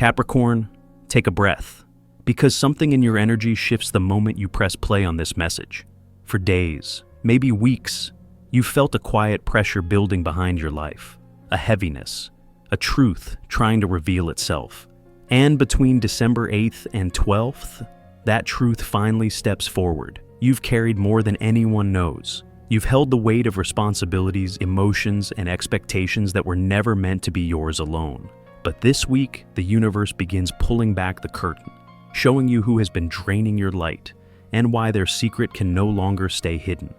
Capricorn, take a breath, because something in your energy shifts the moment you press play on this message. For days, maybe weeks, you've felt a quiet pressure building behind your life, a heaviness, a truth trying to reveal itself. And between December 8th and 12th, that truth finally steps forward. You've carried more than anyone knows. You've held the weight of responsibilities, emotions, and expectations that were never meant to be yours alone. But this week, the universe begins pulling back the curtain, showing you who has been draining your light and why their secret can no longer stay hidden.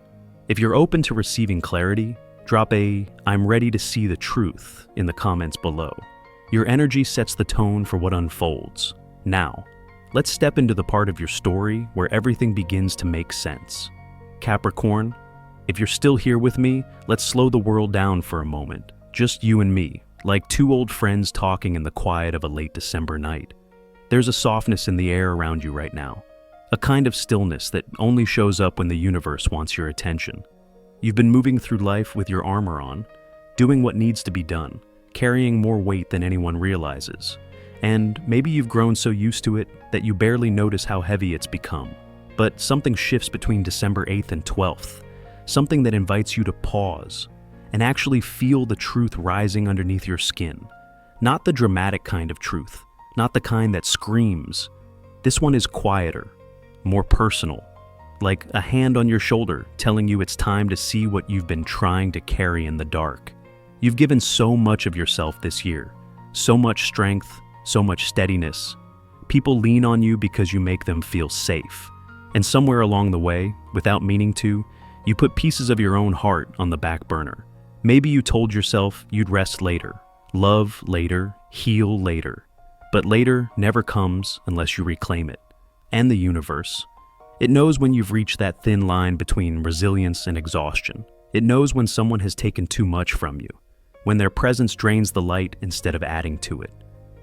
If you're open to receiving clarity, drop a "I'm ready to see the truth" in the comments below. Your energy sets the tone for what unfolds. Now, let's step into the part of your story where everything begins to make sense. Capricorn, if you're still here with me, let's slow the world down for a moment. Just you and me, like two old friends talking in the quiet of a late December night. There's a softness in the air around you right now, a kind of stillness that only shows up when the universe wants your attention. You've been moving through life with your armor on, doing what needs to be done, carrying more weight than anyone realizes. And maybe you've grown so used to it that you barely notice how heavy it's become. But something shifts between December 8th and 12th, something that invites you to pause and actually feel the truth rising underneath your skin. Not the dramatic kind of truth, not the kind that screams. This one is quieter, more personal, like a hand on your shoulder telling you it's time to see what you've been trying to carry in the dark. You've given so much of yourself this year, so much strength, so much steadiness. People lean on you because you make them feel safe. And somewhere along the way, without meaning to, you put pieces of your own heart on the back burner. Maybe you told yourself you'd rest later, love later, heal later. But later never comes unless you reclaim it. And the universe. It knows when you've reached that thin line between resilience and exhaustion. It knows when someone has taken too much from you, when their presence drains the light instead of adding to it.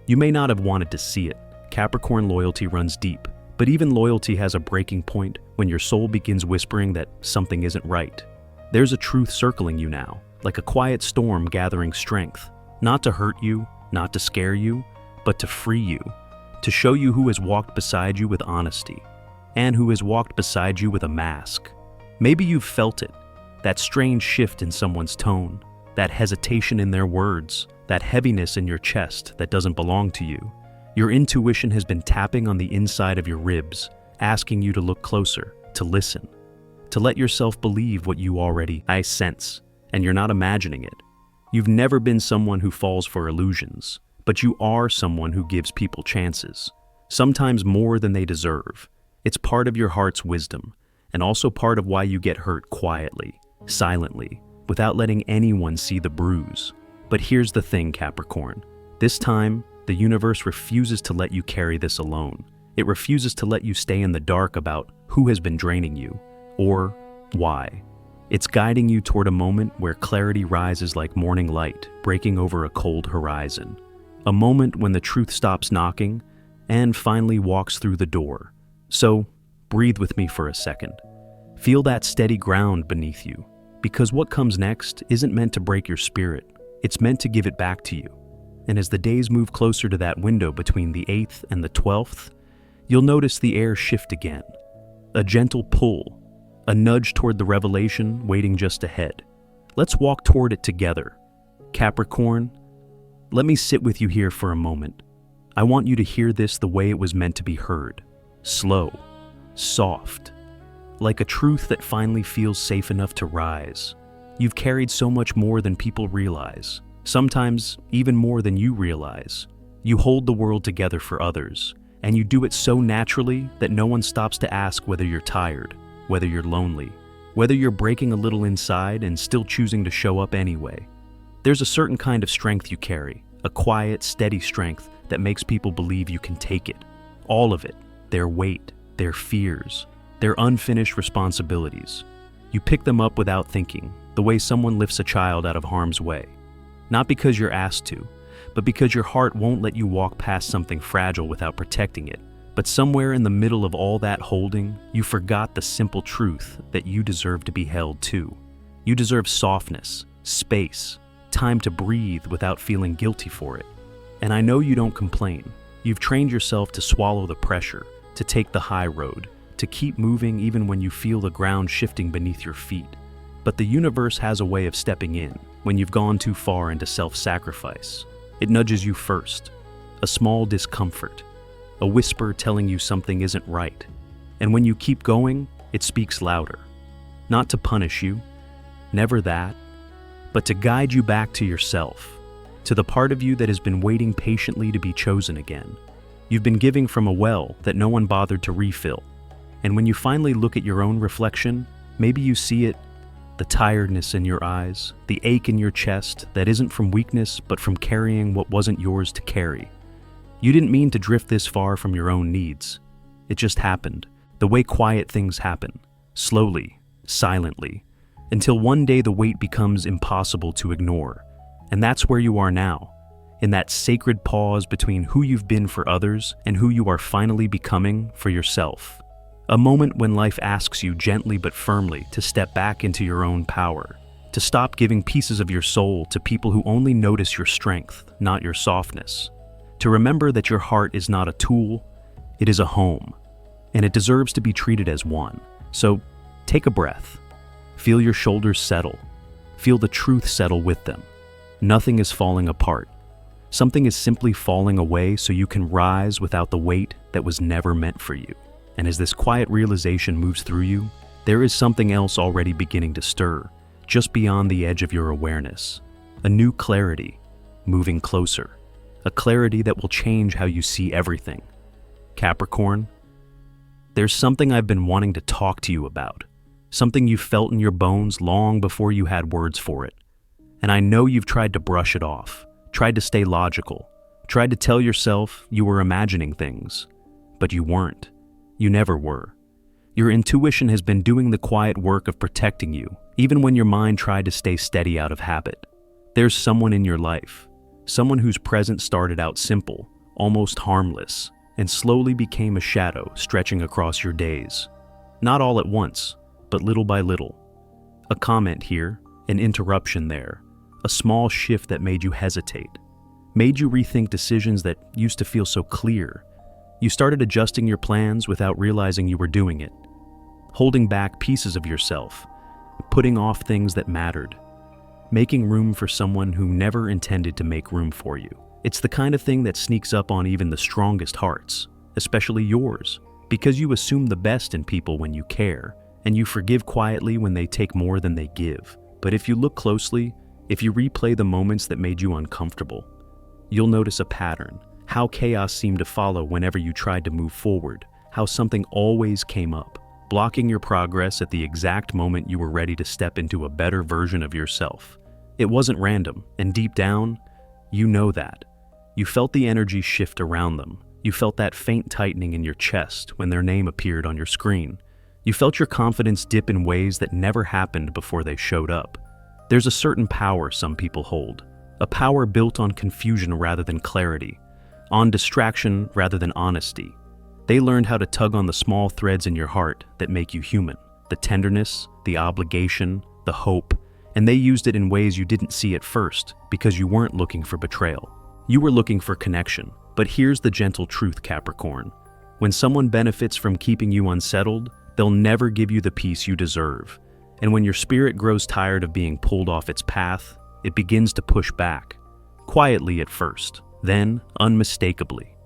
You may not have wanted to see it. Capricorn loyalty runs deep. But even loyalty has a breaking point when your soul begins whispering that something isn't right. There's a truth circling you now, like a quiet storm gathering strength, not to hurt you, not to scare you, but to free you, to show you who has walked beside you with honesty, and who has walked beside you with a mask. Maybe you've felt it, that strange shift in someone's tone, that hesitation in their words, that heaviness in your chest that doesn't belong to you. Your intuition has been tapping on the inside of your ribs, asking you to look closer, to listen, to let yourself believe what you already sense, and you're not imagining it. You've never been someone who falls for illusions, but you are someone who gives people chances, sometimes more than they deserve. It's part of your heart's wisdom, and also part of why you get hurt quietly, silently, without letting anyone see the bruise. But here's the thing, Capricorn. This time, the universe refuses to let you carry this alone. It refuses to let you stay in the dark about who has been draining you, or why. It's guiding you toward a moment where clarity rises like morning light, breaking over a cold horizon. A moment when the truth stops knocking and finally walks through the door. So, breathe with me for a second. Feel that steady ground beneath you, because what comes next isn't meant to break your spirit. It's meant to give it back to you. And as the days move closer to that window between the 8th and the 12th, you'll notice the air shift again. A gentle pull, a nudge toward the revelation waiting just ahead. Let's walk toward it together. Capricorn, let me sit with you here for a moment. I want you to hear this the way it was meant to be heard. Slow, soft, like a truth that finally feels safe enough to rise. You've carried so much more than people realize. Sometimes even more than you realize. You hold the world together for others, and you do it so naturally that no one stops to ask whether you're tired, whether you're lonely, whether you're breaking a little inside and still choosing to show up anyway. There's a certain kind of strength you carry, a quiet, steady strength that makes people believe you can take it. All of it, their weight, their fears, their unfinished responsibilities. You pick them up without thinking, the way someone lifts a child out of harm's way. Not because you're asked to, but because your heart won't let you walk past something fragile without protecting it. But somewhere in the middle of all that holding, you forgot the simple truth that you deserve to be held too. You deserve softness, space, time to breathe without feeling guilty for it. And I know you don't complain. You've trained yourself to swallow the pressure, to take the high road, to keep moving even when you feel the ground shifting beneath your feet. But the universe has a way of stepping in when you've gone too far into self-sacrifice. It nudges you first, a small discomfort, a whisper telling you something isn't right. And when you keep going, it speaks louder. Not to punish you, never that, but to guide you back to yourself, to the part of you that has been waiting patiently to be chosen again. You've been giving from a well that no one bothered to refill. And when you finally look at your own reflection, maybe you see it, the tiredness in your eyes, the ache in your chest that isn't from weakness but from carrying what wasn't yours to carry. You didn't mean to drift this far from your own needs. It just happened, the way quiet things happen, slowly, silently, until one day the weight becomes impossible to ignore. And that's where you are now, in that sacred pause between who you've been for others and who you are finally becoming for yourself. A moment when life asks you gently but firmly to step back into your own power, to stop giving pieces of your soul to people who only notice your strength, not your softness, to remember that your heart is not a tool, it is a home, and it deserves to be treated as one. So take a breath, feel your shoulders settle, feel the truth settle with them. Nothing is falling apart. Something is simply falling away so you can rise without the weight that was never meant for you. And as this quiet realization moves through you, there is something else already beginning to stir, just beyond the edge of your awareness. A new clarity, moving closer. A clarity that will change how you see everything. Capricorn, there's something I've been wanting to talk to you about. Something you felt in your bones long before you had words for it. And I know you've tried to brush it off, tried to stay logical, tried to tell yourself you were imagining things, but you weren't. You never were. Your intuition has been doing the quiet work of protecting you, even when your mind tried to stay steady out of habit. There's someone in your life, someone whose presence started out simple, almost harmless, and slowly became a shadow stretching across your days. Not all at once, but little by little. A comment here, an interruption there, a small shift that made you hesitate, made you rethink decisions that used to feel so clear. You started adjusting your plans without realizing you were doing it, holding back pieces of yourself, putting off things that mattered, making room for someone who never intended to make room for you. It's the kind of thing that sneaks up on even the strongest hearts, especially yours, because you assume the best in people when you care, and you forgive quietly when they take more than they give. But if you look closely, if you replay the moments that made you uncomfortable, you'll notice a pattern. How chaos seemed to follow whenever you tried to move forward, how something always came up, blocking your progress at the exact moment you were ready to step into a better version of yourself. It wasn't random, and deep down, you know that. You felt the energy shift around them. You felt that faint tightening in your chest when their name appeared on your screen. You felt your confidence dip in ways that never happened before they showed up. There's a certain power some people hold, a power built on confusion rather than clarity, on distraction rather than honesty. They learned how to tug on the small threads in your heart that make you human, the tenderness, the obligation, the hope, and they used it in ways you didn't see at first because you weren't looking for betrayal. You were looking for connection. But here's the gentle truth, Capricorn. When someone benefits from keeping you unsettled, they'll never give you the peace you deserve. And when your spirit grows tired of being pulled off its path, it begins to push back, quietly at first, then unmistakably.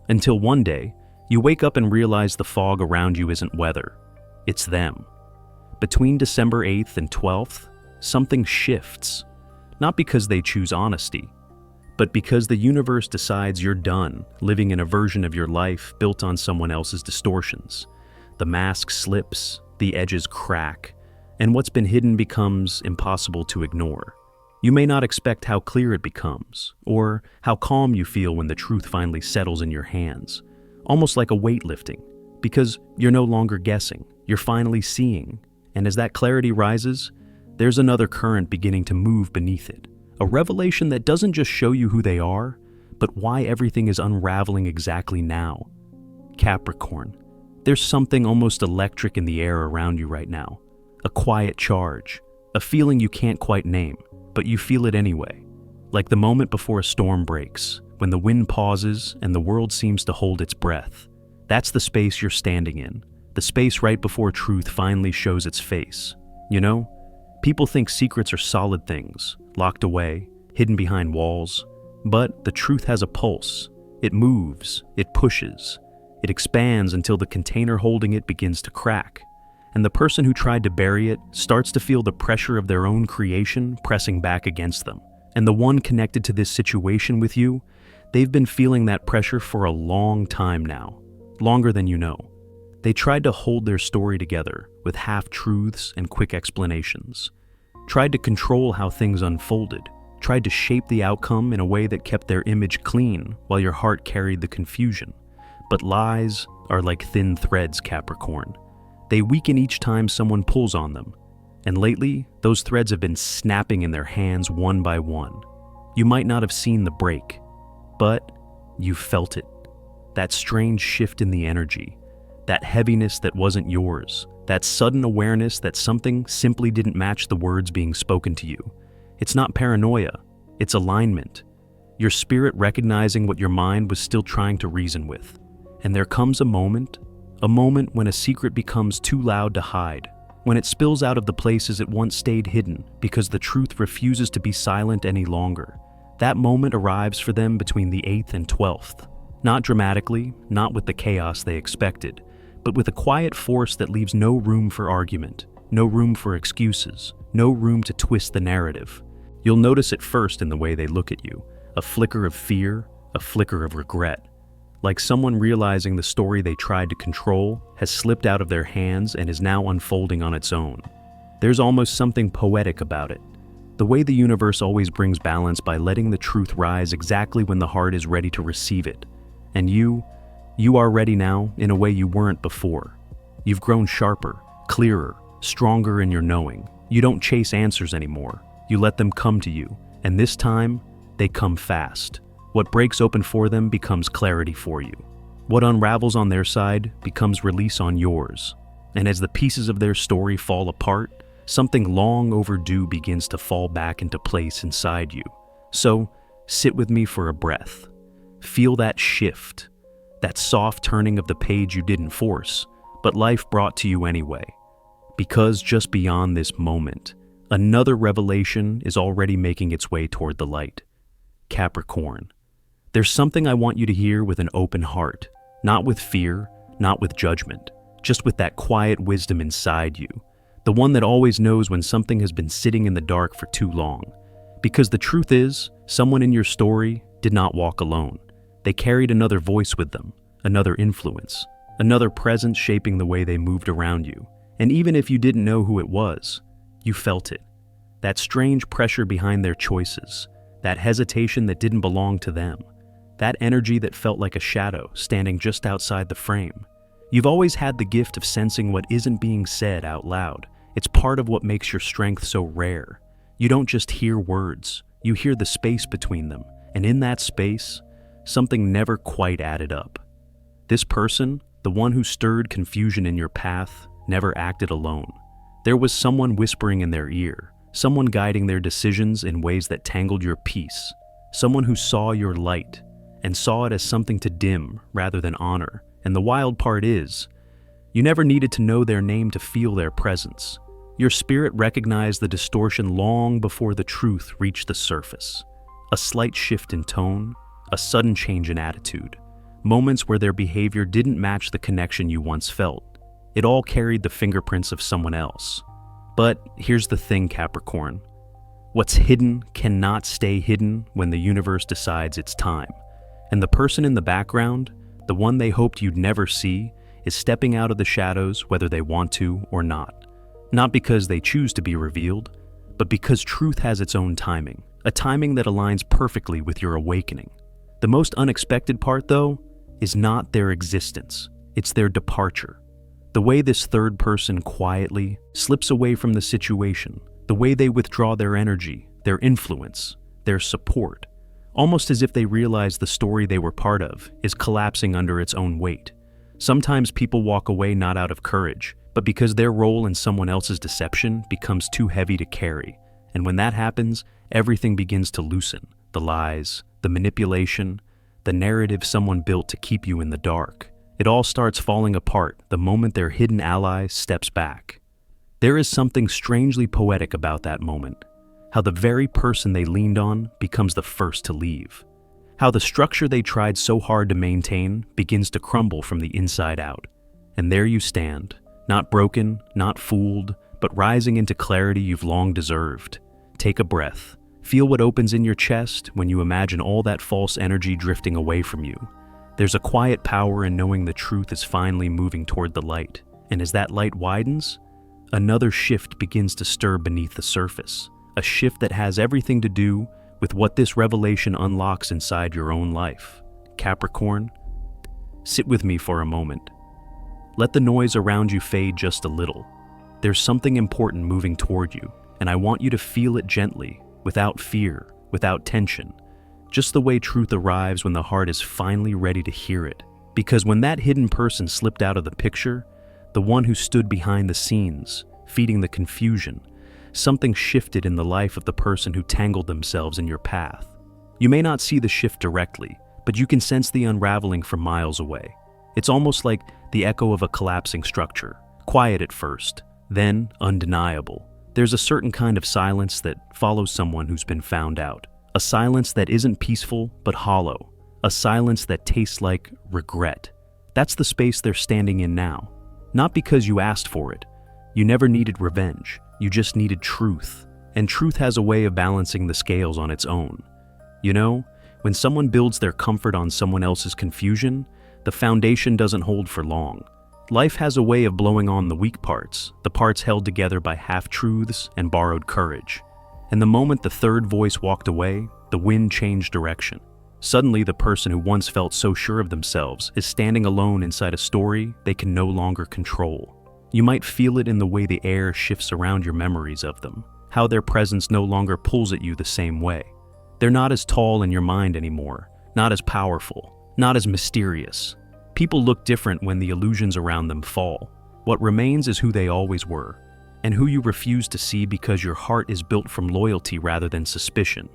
Until one day, you wake up and realize the fog around you isn't weather, it's them. Between December 8th and 12th, something shifts. Not because they choose honesty, but because the universe decides you're done living in a version of your life built on someone else's distortions. The mask slips, the edges crack, and what's been hidden becomes impossible to ignore. You may not expect how clear it becomes, or how calm you feel when the truth finally settles in your hands, almost like a weight lifting, because you're no longer guessing, you're finally seeing, and as that clarity rises, there's another current beginning to move beneath it, a revelation that doesn't just show you who they are, but why everything is unraveling exactly now. Capricorn, there's something almost electric in the air around you right now, a quiet charge, a feeling you can't quite name, but you feel it anyway, like the moment before a storm breaks, when the wind pauses and the world seems to hold its breath. That's the space you're standing in, the space right before truth finally shows its face. You know, people think secrets are solid things, locked away, hidden behind walls, but the truth has a pulse. It moves, it pushes, it expands until the container holding it begins to crack. And the person who tried to bury it starts to feel the pressure of their own creation pressing back against them. And the one connected to this situation with you, they've been feeling that pressure for a long time now, longer than you know. They tried to hold their story together with half-truths and quick explanations, tried to control how things unfolded, tried to shape the outcome in a way that kept their image clean while your heart carried the confusion. But lies are like thin threads, Capricorn. They weaken each time someone pulls on them. And lately, those threads have been snapping in their hands one by one. You might not have seen the break, but you felt it. That strange shift in the energy, that heaviness that wasn't yours, that sudden awareness that something simply didn't match the words being spoken to you. It's not paranoia, it's alignment. Your spirit recognizing what your mind was still trying to reason with. And there comes a moment when a secret becomes too loud to hide, when it spills out of the places it once stayed hidden because the truth refuses to be silent any longer. That moment arrives for them between the 8th and 12th. Not dramatically, not with the chaos they expected, but with a quiet force that leaves no room for argument, no room for excuses, no room to twist the narrative. You'll notice it first in the way they look at you, a flicker of fear, a flicker of regret. Like someone realizing the story they tried to control has slipped out of their hands and is now unfolding on its own. There's almost something poetic about it. The way the universe always brings balance by letting the truth rise exactly when the heart is ready to receive it. And you are ready now in a way you weren't before. You've grown sharper, clearer, stronger in your knowing. You don't chase answers anymore. You let them come to you. And this time, they come fast. What breaks open for them becomes clarity for you. What unravels on their side becomes release on yours. And as the pieces of their story fall apart, something long overdue begins to fall back into place inside you. So, sit with me for a breath. Feel that shift, that soft turning of the page you didn't force, but life brought to you anyway. Because just beyond this moment, another revelation is already making its way toward the light. Capricorn. There's something I want you to hear with an open heart, not with fear, not with judgment, just with that quiet wisdom inside you, the one that always knows when something has been sitting in the dark for too long. Because the truth is, someone in your story did not walk alone. They carried another voice with them, another influence, another presence shaping the way they moved around you. And even if you didn't know who it was, you felt it. That strange pressure behind their choices, that hesitation that didn't belong to them, that energy that felt like a shadow standing just outside the frame. You've always had the gift of sensing what isn't being said out loud. It's part of what makes your strength so rare. You don't just hear words, you hear the space between them, and in that space, something never quite added up. This person, the one who stirred confusion in your path, never acted alone. There was someone whispering in their ear, someone guiding their decisions in ways that tangled your peace, someone who saw your light and saw it as something to dim rather than honor. And the wild part is, you never needed to know their name to feel their presence. Your spirit recognized the distortion long before the truth reached the surface. A slight shift in tone, a sudden change in attitude, moments where their behavior didn't match the connection you once felt. It all carried the fingerprints of someone else. But here's the thing, Capricorn. What's hidden cannot stay hidden when the universe decides it's time. And the person in the background, the one they hoped you'd never see, is stepping out of the shadows whether they want to or not. Not because they choose to be revealed, but because truth has its own timing, a timing that aligns perfectly with your awakening. The most unexpected part, though, is not their existence, it's their departure. The way this third person quietly slips away from the situation, the way they withdraw their energy, their influence, their support, almost as if they realize the story they were part of is collapsing under its own weight. Sometimes people walk away not out of courage, but because their role in someone else's deception becomes too heavy to carry. And when that happens, everything begins to loosen. The lies, the manipulation, the narrative someone built to keep you in the dark. It all starts falling apart the moment their hidden ally steps back. There is something strangely poetic about that moment. How the very person they leaned on becomes the first to leave. How the structure they tried so hard to maintain begins to crumble from the inside out. And there you stand, not broken, not fooled, but rising into clarity you've long deserved. Take a breath. Feel what opens in your chest when you imagine all that false energy drifting away from you. There's a quiet power in knowing the truth is finally moving toward the light. And as that light widens, another shift begins to stir beneath the surface. A shift that has everything to do with what this revelation unlocks inside your own life. Capricorn, sit with me for a moment. Let the noise around you fade just a little. There's something important moving toward you, and I want you to feel it gently, without fear, without tension, just the way truth arrives when the heart is finally ready to hear it. Because when that hidden person slipped out of the picture, the one who stood behind the scenes, feeding the confusion, something shifted in the life of the person who tangled themselves in your path. You may not see the shift directly, but you can sense the unraveling from miles away. It's almost like the echo of a collapsing structure, quiet at first, then undeniable. There's a certain kind of silence that follows someone who's been found out. A silence that isn't peaceful, but hollow. A silence that tastes like regret. That's the space they're standing in now. Not because you asked for it. You never needed revenge. You just needed truth. And truth has a way of balancing the scales on its own. You know, when someone builds their comfort on someone else's confusion, the foundation doesn't hold for long. Life has a way of blowing on the weak parts, the parts held together by half-truths and borrowed courage. And the moment the third voice walked away, the wind changed direction. Suddenly, the person who once felt so sure of themselves is standing alone inside a story they can no longer control. You might feel it in the way the air shifts around your memories of them, how their presence no longer pulls at you the same way. They're not as tall in your mind anymore, not as powerful, not as mysterious. People look different when the illusions around them fall. What remains is who they always were, and who you refuse to see because your heart is built from loyalty rather than suspicion.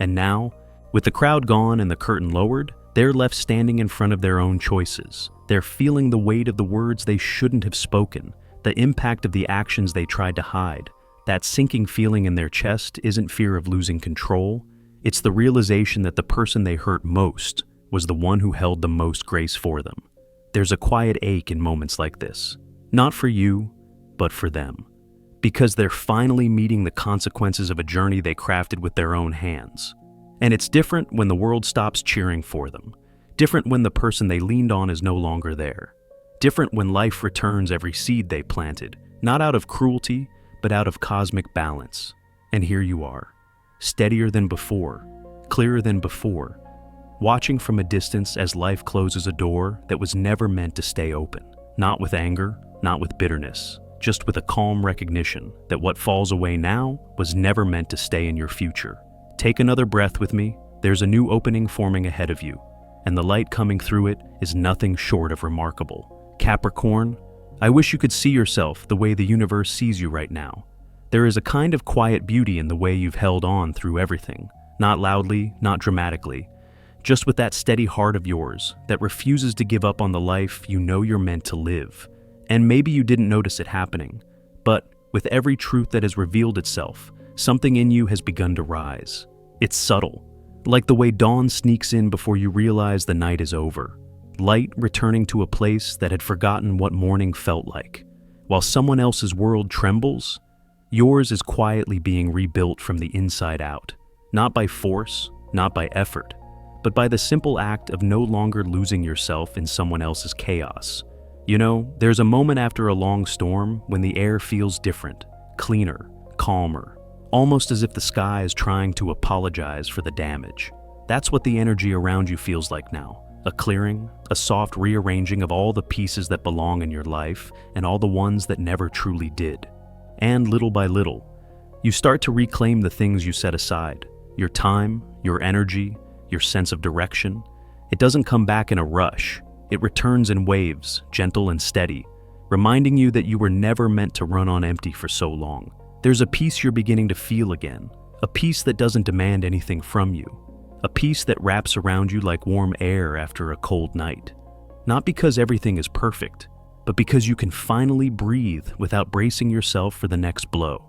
And now, with the crowd gone and the curtain lowered, they're left standing in front of their own choices. They're feeling the weight of the words they shouldn't have spoken, the impact of the actions they tried to hide. That sinking feeling in their chest isn't fear of losing control. It's the realization that the person they hurt most was the one who held the most grace for them. There's a quiet ache in moments like this. Not for you, but for them. Because they're finally meeting the consequences of a journey they crafted with their own hands. And it's different when the world stops cheering for them. Different when the person they leaned on is no longer there. Different when life returns every seed they planted, not out of cruelty, but out of cosmic balance. And here you are, steadier than before, clearer than before, watching from a distance as life closes a door that was never meant to stay open. Not with anger, not with bitterness, just with a calm recognition that what falls away now was never meant to stay in your future. Take another breath with me. There's a new opening forming ahead of you, and the light coming through it is nothing short of remarkable. Capricorn, I wish you could see yourself the way the universe sees you right now. There is a kind of quiet beauty in the way you've held on through everything, not loudly, not dramatically, just with that steady heart of yours that refuses to give up on the life you know you're meant to live. And maybe you didn't notice it happening, but with every truth that has revealed itself, something in you has begun to rise. It's subtle, like the way dawn sneaks in before you realize the night is over. Light returning to a place that had forgotten what morning felt like. While someone else's world trembles, yours is quietly being rebuilt from the inside out. Not by force, not by effort, but by the simple act of no longer losing yourself in someone else's chaos. You know, there's a moment after a long storm when the air feels different, cleaner, calmer, almost as if the sky is trying to apologize for the damage. That's what the energy around you feels like now. A clearing, a soft rearranging of all the pieces that belong in your life and all the ones that never truly did. And little by little, you start to reclaim the things you set aside. Your time, your energy, your sense of direction. It doesn't come back in a rush. It returns in waves, gentle and steady, reminding you that you were never meant to run on empty for so long. There's a peace you're beginning to feel again, a peace that doesn't demand anything from you, a peace that wraps around you like warm air after a cold night. Not because everything is perfect, but because you can finally breathe without bracing yourself for the next blow.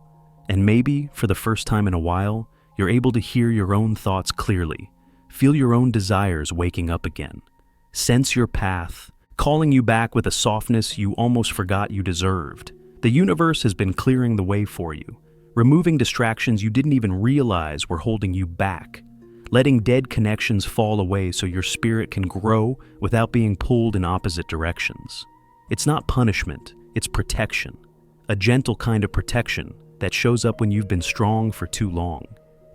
And maybe, for the first time in a while, you're able to hear your own thoughts clearly, feel your own desires waking up again, sense your path, calling you back with a softness you almost forgot you deserved. The universe has been clearing the way for you, removing distractions you didn't even realize were holding you back, letting dead connections fall away so your spirit can grow without being pulled in opposite directions. It's not punishment, it's protection. A gentle kind of protection that shows up when you've been strong for too long,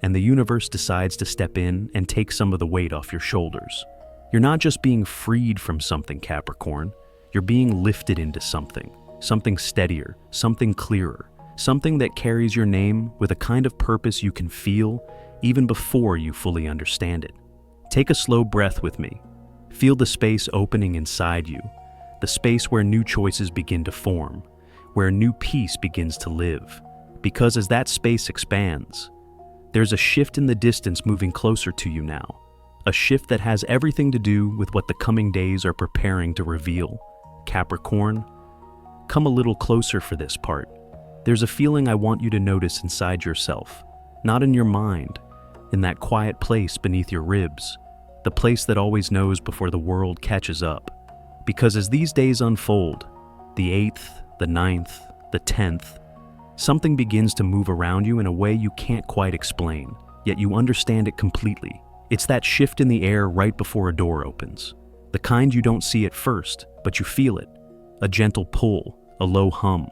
and the universe decides to step in and take some of the weight off your shoulders. You're not just being freed from something, Capricorn. You're being lifted into something steadier, something clearer, something that carries your name with a kind of purpose you can feel even before you fully understand it. Take a slow breath with me. Feel the space opening inside you, the space where new choices begin to form, where new peace begins to live. Because as that space expands, there's a shift in the distance moving closer to you now, a shift that has everything to do with what the coming days are preparing to reveal. Capricorn, come a little closer for this part. There's a feeling I want you to notice inside yourself, not in your mind, in that quiet place beneath your ribs, the place that always knows before the world catches up. Because as these days unfold, the 8th, the 9th, the 10th, something begins to move around you in a way you can't quite explain, yet you understand it completely. It's that shift in the air right before a door opens. The kind you don't see at first, but you feel it. A gentle pull, a low hum,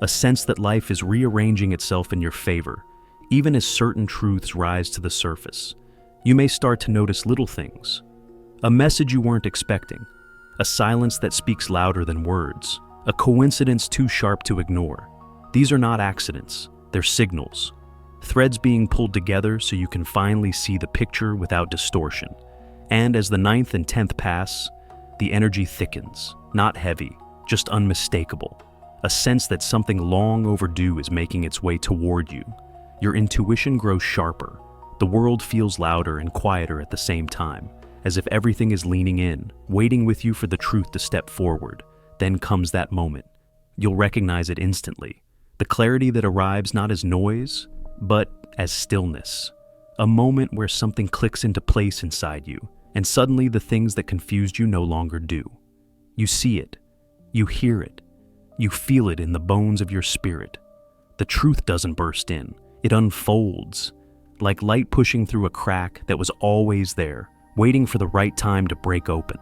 a sense that life is rearranging itself in your favor, even as certain truths rise to the surface. You may start to notice little things. A message you weren't expecting, a silence that speaks louder than words, a coincidence too sharp to ignore. These are not accidents, they're signals. Threads being pulled together so you can finally see the picture without distortion. And as the 9th and 10th pass, the energy thickens, not heavy, just unmistakable. A sense that something long overdue is making its way toward you. Your intuition grows sharper. The world feels louder and quieter at the same time, as if everything is leaning in, waiting with you for the truth to step forward. Then comes that moment. You'll recognize it instantly. The clarity that arrives not as noise, but as stillness. A moment where something clicks into place inside you, and suddenly the things that confused you no longer do. You see it. You hear it. You feel it in the bones of your spirit. The truth doesn't burst in. It unfolds, like light pushing through a crack that was always there, waiting for the right time to break open.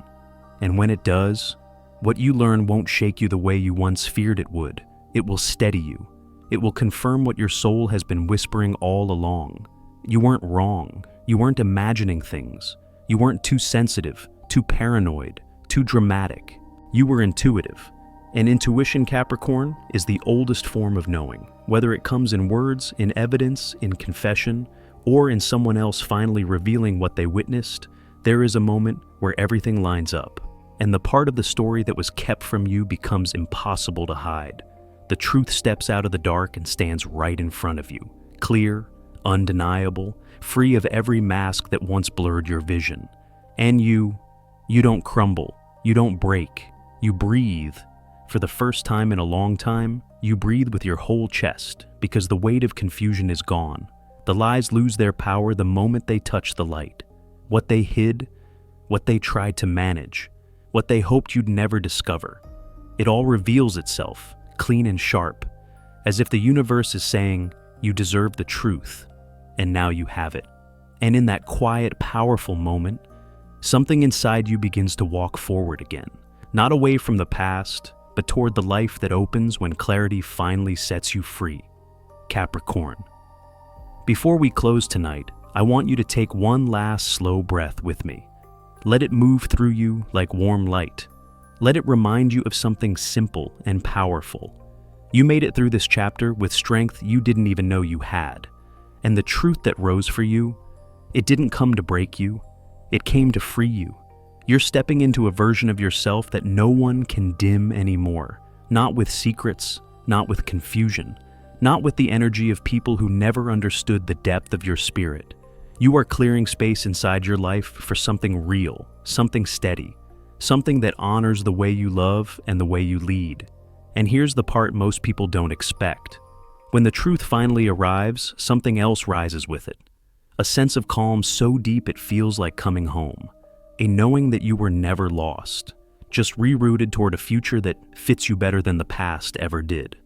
And when it does, what you learn won't shake you the way you once feared it would. It will steady you. It will confirm what your soul has been whispering all along. You weren't wrong. You weren't imagining things. You weren't too sensitive, too paranoid, too dramatic. You were intuitive. And intuition, Capricorn, is the oldest form of knowing. Whether it comes in words, in evidence, in confession, or in someone else finally revealing what they witnessed, there is a moment where everything lines up, and the part of the story that was kept from you becomes impossible to hide. The truth steps out of the dark and stands right in front of you, clear, undeniable, free of every mask that once blurred your vision. And you don't crumble, you don't break, you breathe. For the first time in a long time, you breathe with your whole chest because the weight of confusion is gone. The lies lose their power the moment they touch the light. What they hid, what they tried to manage, what they hoped you'd never discover. It all reveals itself, clean and sharp, as if the universe is saying, you deserve the truth, and now you have it. And in that quiet, powerful moment, something inside you begins to walk forward again, not away from the past, but toward the life that opens when clarity finally sets you free. Capricorn. Before we close tonight, I want you to take one last slow breath with me. Let it move through you like warm light. Let it remind you of something simple and powerful. You made it through this chapter with strength you didn't even know you had. And the truth that rose for you, it didn't come to break you, it came to free you. You're stepping into a version of yourself that no one can dim anymore. Not with secrets, not with confusion, not with the energy of people who never understood the depth of your spirit. You are clearing space inside your life for something real, something steady, something that honors the way you love and the way you lead. And here's the part most people don't expect. When the truth finally arrives, something else rises with it. A sense of calm so deep it feels like coming home. A knowing that you were never lost, just rerouted toward a future that fits you better than the past ever did.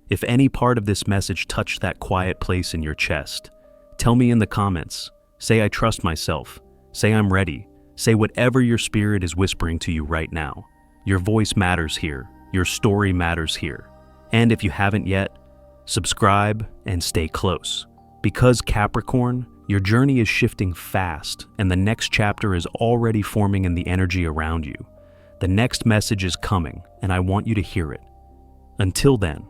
If any part of this message touched that quiet place in your chest, tell me in the comments. Say I trust myself. Say I'm ready. Say whatever your spirit is whispering to you right now. Your voice matters here. Your story matters here. And if you haven't yet, subscribe and stay close. Because Capricorn, your journey is shifting fast, and the next chapter is already forming in the energy around you. The next message is coming, and I want you to hear it. Until then,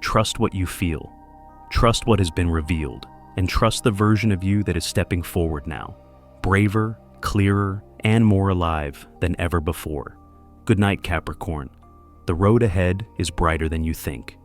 trust what you feel. Trust what has been revealed, and trust the version of you that is stepping forward now. Braver, clearer, and more alive than ever before. Good night, Capricorn. The road ahead is brighter than you think.